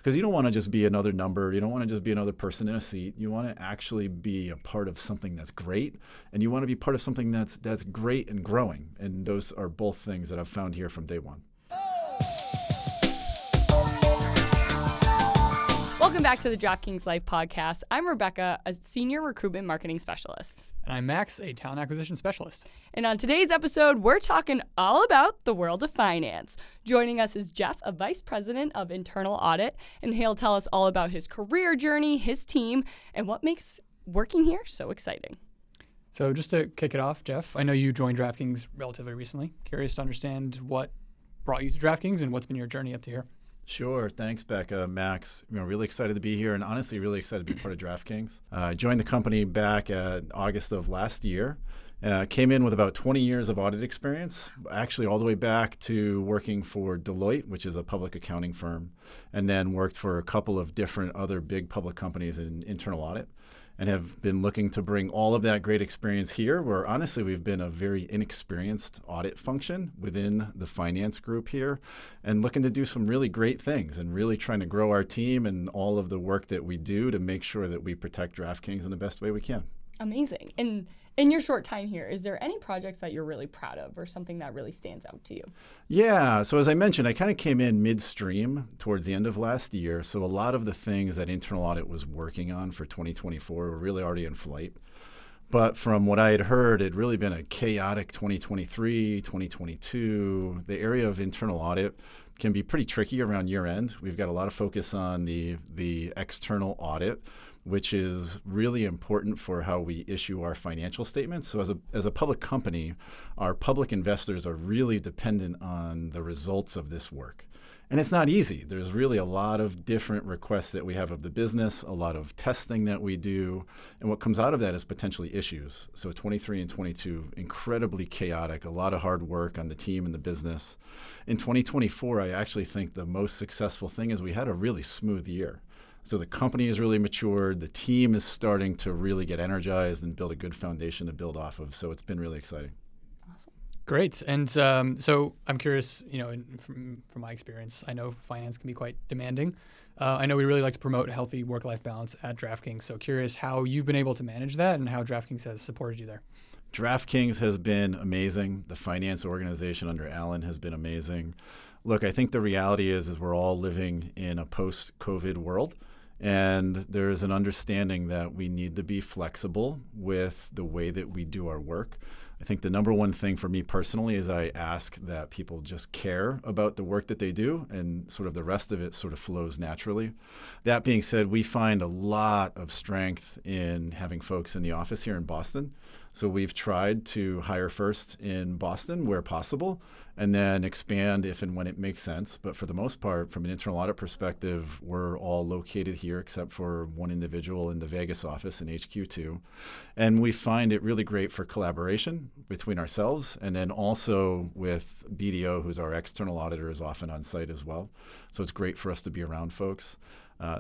Because you don't want to just be another number. You don't want to just be another person in a seat. You want to actually be a part of something that's great, and you want to be part of something that's great and growing. And those are both things that I've found here from day one. Welcome back to the DraftKings Life podcast. I'm Rebecca, a senior recruitment marketing specialist. And I'm Max, a talent acquisition specialist. And on today's episode, we're talking all about the world of finance. Joining us is Jeff, a vice president of internal audit, and he'll tell us all about his career journey, his team, and what makes working here so exciting. So just to kick it off, Jeff, I know you joined DraftKings relatively recently. Curious to understand what brought you to DraftKings and what's been your journey up to here. Sure. Thanks, Becca. Max, really excited to be here, and honestly really excited to be part of DraftKings. I joined the company back in August of last year. Came in with about 20 years of audit experience, actually all the way back to working for Deloitte, which is a public accounting firm, and then worked for a couple of different other big public companies in internal audit, and have been looking to bring all of that great experience here, where honestly we've been a very inexperienced audit function within the finance group here, and looking to do some really great things and really trying to grow our team and all of the work that we do to make sure that we protect DraftKings in the best way we can. Amazing. And in your short time here, is there any projects that you're really proud of or something that really stands out to you? Yeah. So as I mentioned, I kind of came in midstream towards the end of last year. So a lot of the things that internal audit was working on for 2024 were really already in flight. But from what I had heard, it'd really been a chaotic 2023, 2022. The area of internal audit can be pretty tricky around year end. We've got a lot of focus on the external audit, which is really important for how we issue our financial statements. So as a public company, our public investors are really dependent on the results of this work. And it's not easy. There's really a lot of different requests that we have of the business, a lot of testing that we do, and what comes out of that is potentially issues. So 23 and 22, incredibly chaotic, a lot of hard work on the team and the business. In 2024, I actually think the most successful thing is we had a really smooth year. So the company has really matured. The team is starting to really get energized and build a good foundation to build off of. So it's been really exciting. Awesome. Great. And so I'm curious, from my experience, I know finance can be quite demanding. I know we really like to promote a healthy work-life balance at DraftKings. So curious how you've been able to manage that and how DraftKings has supported you there. DraftKings has been amazing. The finance organization under Alan has been amazing. Look, I think the reality is we're all living in a post-COVID world. And there's an understanding that we need to be flexible with the way that we do our work. I think the number one thing for me personally is I ask that people just care about the work that they do, and sort of the rest of it sort of flows naturally. That being said, we find a lot of strength in having folks in the office here in Boston. So we've tried to hire first in Boston where possible, and then expand if and when it makes sense. But for the most part, from an internal audit perspective, we're all located here except for one individual in the Vegas office in HQ2. And we find it really great for collaboration between ourselves, and then also with BDO, who's our external auditor, is often on site as well. So it's great for us to be around folks.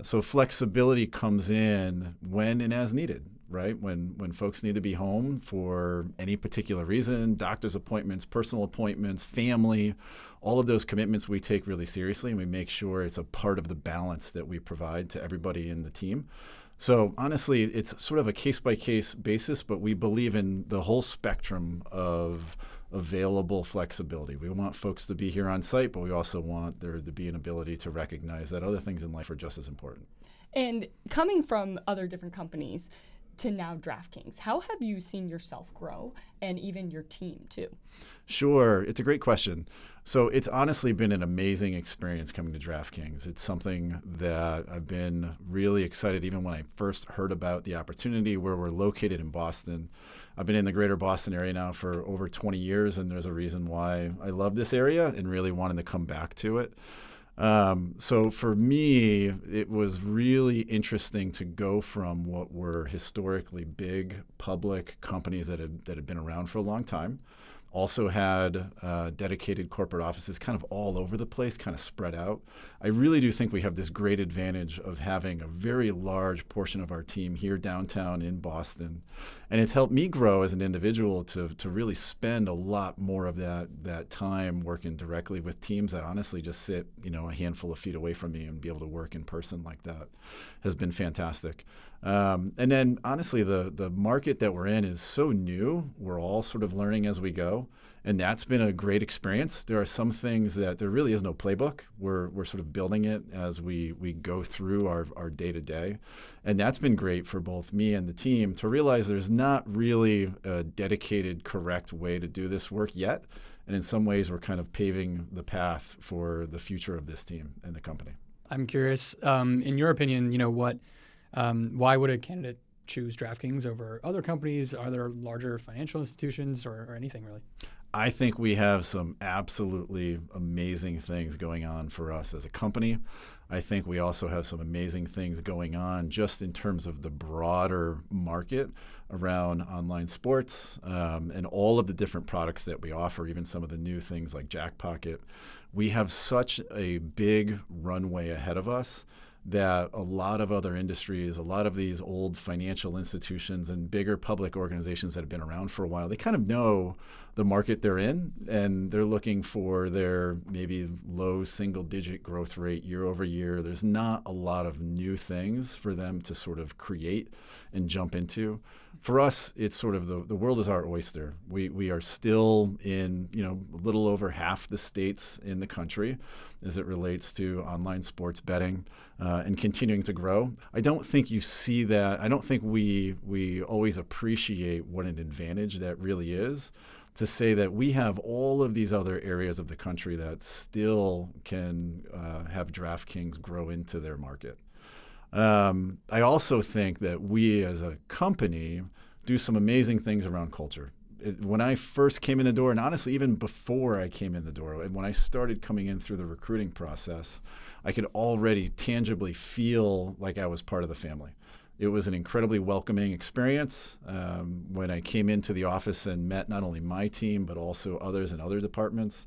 So flexibility comes in when and as needed, right? When folks need to be home for any particular reason, doctor's appointments, personal appointments, family, all of those commitments we take really seriously, and we make sure it's a part of the balance that we provide to everybody in the team. So honestly, it's sort of a case-by-case basis, but we believe in the whole spectrum of available flexibility. We want folks to be here on site, but we also want there to be an ability to recognize that other things in life are just as important. And coming from other different companies to now DraftKings, how have you seen yourself grow and even your team too? Sure. It's a great question. So it's honestly been an amazing experience coming to DraftKings. It's something that I've been really excited, even when I first heard about the opportunity, where we're located in Boston. I've been in the greater Boston area now for over 20 years, and there's a reason why I love this area and really wanted to come back to it. So for me, it was really interesting to go from what were historically big public companies that had been around for a long time, also had dedicated corporate offices kind of all over the place, kind of spread out. I really do think we have this great advantage of having a very large portion of our team here downtown in Boston, And it's helped me grow as an individual to really spend a lot more of that time working directly with teams that honestly just sit, a handful of feet away from me, and be able to work in person like that has been fantastic. And then honestly, the market that we're in is so new. We're all sort of learning as we go. And that's been a great experience. There are some things that there really is no playbook. We're sort of building it as we go through our day-to-day. And that's been great for both me and the team to realize there's not really a dedicated, correct way to do this work yet. And in some ways, we're kind of paving the path for the future of this team and the company. I'm curious, in your opinion, why would a candidate choose DraftKings over other companies? Are there larger financial institutions or anything really? I think we have some absolutely amazing things going on for us as a company. I think we also have some amazing things going on just in terms of the broader market around online sports, and all of the different products that we offer, even some of the new things like Jackpocket. We have such a big runway ahead of us that a lot of other industries, a lot of these old financial institutions and bigger public organizations that have been around for a while, they kind of know the market they're in, and they're looking for their maybe low single-digit growth rate year over year. There's not a lot of new things for them to sort of create and jump into. For us, it's sort of the world is our oyster. We are still in a little over half the states in the country as it relates to online sports betting, and continuing to grow. I don't think you see that. I don't think we always appreciate what an advantage that really is, to say that we have all of these other areas of the country that still can have DraftKings grow into their market. I also think that we as a company do some amazing things around culture. When I first came in the door, and honestly, even before I came in the door, and when I started coming in through the recruiting process, I could already tangibly feel like I was part of the family. It was an incredibly welcoming experience. When I came into the office and met not only my team, but also others in other departments,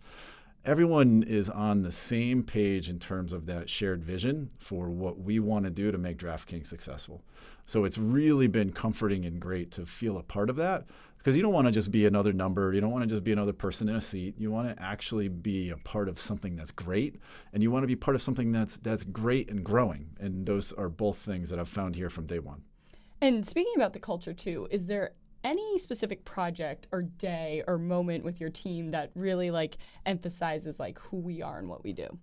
everyone is on the same page in terms of that shared vision for what we want to do to make DraftKings successful. So it's really been comforting and great to feel a part of that, because you don't want to just be another number. You don't want to just be another person in a seat. You want to actually be a part of something that's great, and you want to be part of something that's great and growing. And those are both things that I've found here from day one. And speaking about the culture too, is there any specific project or day or moment with your team that really emphasizes who we are and what we do?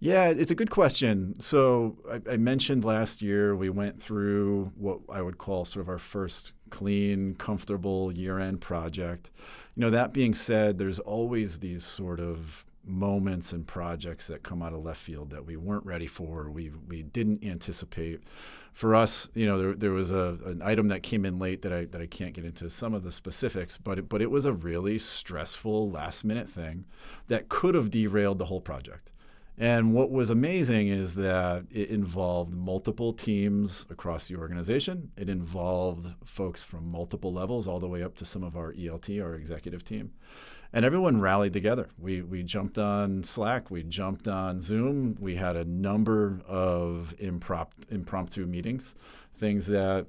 Yeah, it's a good question. So I mentioned last year we went through what I would call sort of our first clean, comfortable year-end project. That being said, there's always these sort of moments and projects that come out of left field that we weren't ready for, we didn't anticipate. For us, there was an item that came in late that I can't get into some of the specifics, but it was a really stressful last-minute thing that could have derailed the whole project. And what was amazing is that it involved multiple teams across the organization. It involved folks from multiple levels, all the way up to some of our ELT, our executive team. And everyone rallied together. We jumped on Slack. We jumped on Zoom. We had a number of impromptu meetings, things that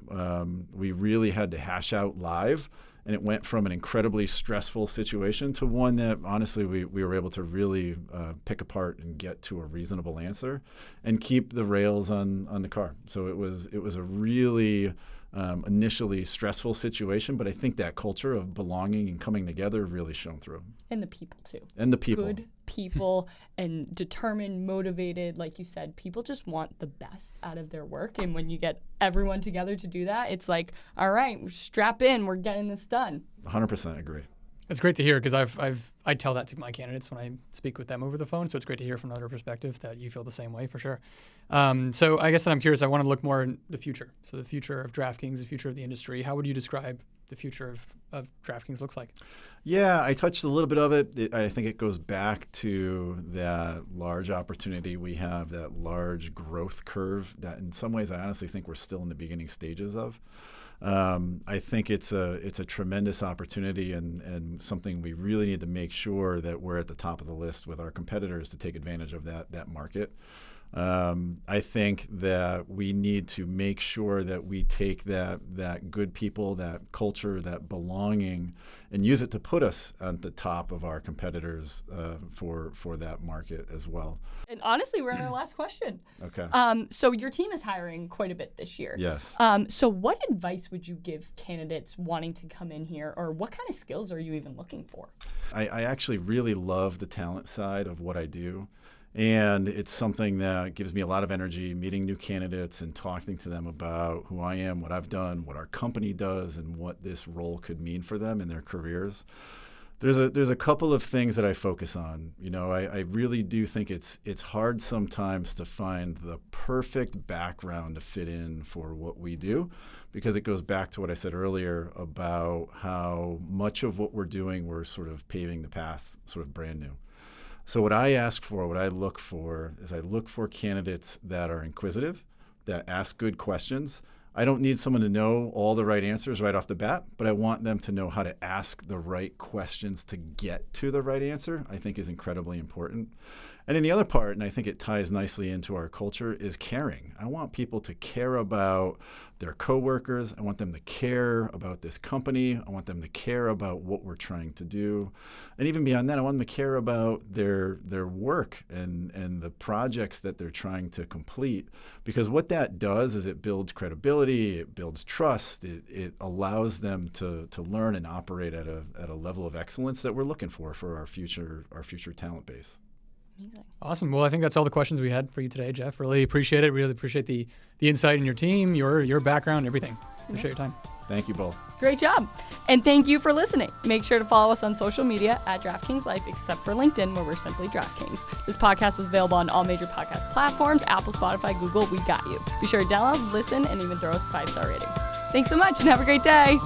we really had to hash out live. And it went from an incredibly stressful situation to one that, honestly, we were able to really pick apart and get to a reasonable answer and keep the rails on the car. So it was a really initially stressful situation, but I think that culture of belonging and coming together really shone through. And the people, too. And the people. Good people and determined, motivated. Like you said, people just want the best out of their work. And when you get everyone together to do that, it's like, all right, strap in. We're getting this done. 100% agree. It's great to hear, because I tell that to my candidates when I speak with them over the phone. So it's great to hear from another perspective that you feel the same way, for sure. So I guess that I'm curious. I want to look more in the future. So the future of DraftKings, the future of the industry. How would you describe the future of DraftKings looks like? Yeah, I touched a little bit of it. I think it goes back to that large opportunity we have, that large growth curve that in some ways I honestly think we're still in the beginning stages of. I think it's a tremendous opportunity and something we really need to make sure that we're at the top of the list with our competitors to take advantage of that market. I think that we need to make sure that we take that good people, that culture, that belonging, and use it to put us at the top of our competitors for that market as well. And honestly, we're on our last question. Okay. So your team is hiring quite a bit this year. Yes. So what advice would you give candidates wanting to come in here, or what kind of skills are you even looking for? I actually really love the talent side of what I do. And it's something that gives me a lot of energy, meeting new candidates and talking to them about who I am, what I've done, what our company does, and what this role could mean for them in their careers. There's a couple of things that I focus on. I really do think it's hard sometimes to find the perfect background to fit in for what we do, because it goes back to what I said earlier about how much of what we're doing, we're sort of paving the path, sort of brand new. So what I ask for, what I look for, is I look for candidates that are inquisitive, that ask good questions. I don't need someone to know all the right answers right off the bat, but I want them to know how to ask the right questions to get to the right answer, I think is incredibly important. And then the other part, and I think it ties nicely into our culture, is caring. I want people to care about their coworkers. I want them to care about this company. I want them to care about what we're trying to do. And even beyond that, I want them to care about their work and the projects that they're trying to complete. Because what that does is it builds credibility, it builds trust, it allows them to learn and operate at a level of excellence that we're looking for our future talent base. Amazing. Awesome. Well, I think that's all the questions we had for you today, Jeff. Really appreciate it. Really appreciate the insight in your team, your background, everything. Appreciate your time. Thank you both. Great job. And thank you for listening. Make sure to follow us on social media at DraftKings Life, except for LinkedIn, where we're simply DraftKings. This podcast is available on all major podcast platforms, Apple, Spotify, Google. We got you. Be sure to download, listen, and even throw us a 5-star rating. Thanks so much and have a great day.